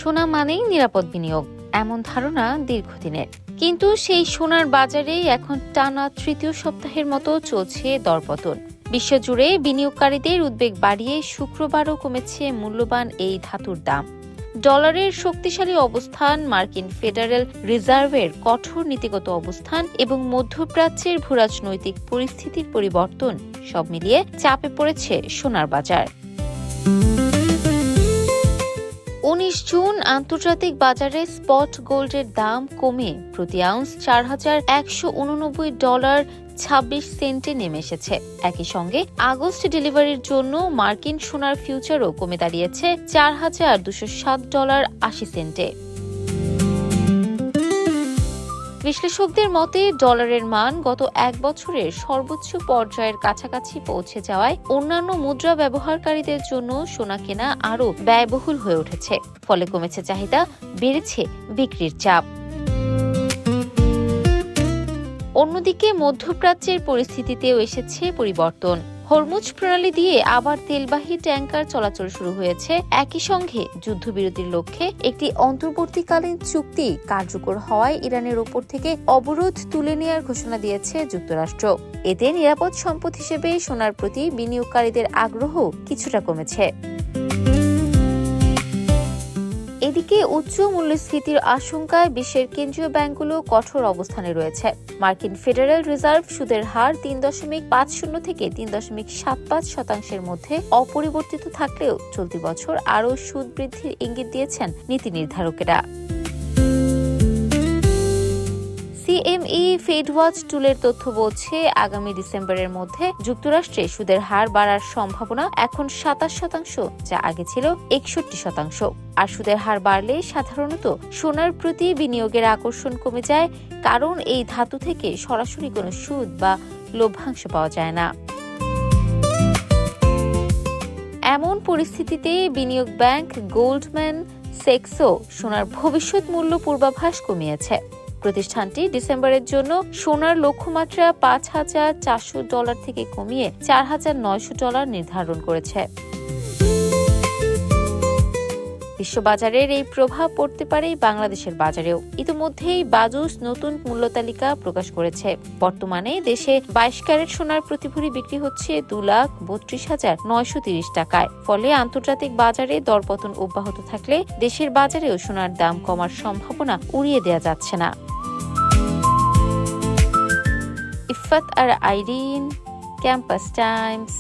সোনা মানেই নিরাপদ বিনিয়োগ, এমন ধারণা দীর্ঘদিনের। কিন্তু সেই সোনার বাজারেই এখন টানা তৃতীয় সপ্তাহের মতো চলছে দরপতন। বিশ্বজুড়ে বিনিয়োগকারীদের উদ্বেগ বাড়িয়ে শুক্রবারও কমেছে মূল্যবান এই ধাতুর দাম। ডলারের শক্তিশালী অবস্থান, মার্কিন ফেডারেল রিজার্ভের কঠোর নীতিগত অবস্থান এবং মধ্যপ্রাচ্যের ভূরাজনৈতিক পরিস্থিতির পরিবর্তন সব মিলিয়ে চাপে পড়েছে সোনার বাজার। 19 জুন আন্তর্জাতিক বাজারে স্পট গোল্ডের দাম কমে প্রতি আউন্স $4,189.26 নেমে এসেছে। একই সঙ্গে আগস্ট ডেলিভারির জন্য মার্কিন সোনার ফিউচারও কমে দাঁড়িয়েছে $4,207.80। বিশ্লেষকদের মতে ডলারের মান গত এক বছরের সর্বোচ্চ পর্যায়ের কাছাকাছি পৌঁছে যাওয়ায় অন্যান্য মুদ্রা ব্যবহারকারীদের জন্য সোনা কেনা আরও ব্যয়বহুল হয়ে উঠেছে। ফলে কমেছে চাহিদা, বেড়েছে বিক্রির চাপ। অন্যদিকে মধ্যপ্রাচ্যের পরিস্থিতিতেও এসেছে পরিবর্তন। হরমুজ প্রণালী দিয়ে আবার তেলবাহী ট্যাঙ্কার চলাচল শুরু হয়েছে। একই সঙ্গে যুদ্ধবিরতির লক্ষ্যে একটি অন্তর্বর্তীকালীন চুক্তি কার্যকর হওয়ায় ইরানের ওপর থেকে অবরোধ তুলে নেওয়ার ঘোষণা দিয়েছে যুক্তরাষ্ট্র। এতে নিরাপদ সম্পদ হিসেবে সোনার প্রতি বিনিয়োগকারীদের আগ্রহ কিছুটা কমেছে। এদিকে উচ্চ মূল্যস্ফীতির আশঙ্কায় বিশ্বের কেন্দ্রীয় ব্যাংকগুলো কঠোর অবস্থানে রয়েছে। মার্কিন ফেডারেল রিজার্ভ সুদের হার 3.50 থেকে 3.75% মধ্যে অপরিবর্তিত থাকলেও চলতি বছর আরও সুদ বৃদ্ধির ইঙ্গিত দিয়েছেন নীতি নির্ধারকেরা। সিএমই ফেডওয়াচ টুলের তথ্য বলছে আগামী ডিসেম্বরের মধ্যে যুক্তরাষ্ট্রে সুদের হার বাড়ার সম্ভাবনা এখন 27%, যা আগে ছিল 61%। আর সুদের হার বাড়লে সাধারণত সোনার প্রতি বিনিয়োগের আকর্ষণ কমে যায়, কারণ এই ধাতু থেকে সরাসরি কোনো সুদ বা লভ্যাংশ পাওয়া যায় না। এমন পরিস্থিতিতে বিনিয়োগ ব্যাংক গোল্ডম্যান স্যাক্সও সোনার ভবিষ্যৎ মূল্য পূর্বাভাস কমিয়েছে। প্রতিষ্ঠানটি ডিসেম্বরের জন্য সোনার লক্ষ্যমাত্রা $5,400 থেকে কমিয়ে $4,900 নির্ধারণ করেছে। বিশ্ববাজারের এই প্রভাব পড়তে পারে বাংলাদেশের বাজারেও। ইতিমধ্যেই বাজুস নতুন মূল্য তালিকা প্রকাশ করেছে। বর্তমানে দেশে 22 ক্যারেট সোনার প্রতি ভরি বিক্রি হচ্ছে $2,32,930 টাকায়। ফলে আন্তর্জাতিক বাজারে দরপতন অব্যাহত থাকলে দেশের বাজারেও সোনার দাম কমার সম্ভাবনা উড়িয়ে দেওয়া যাচ্ছে না। ইফাত আর আইরিন, ক্যাম্পাস টাইমস।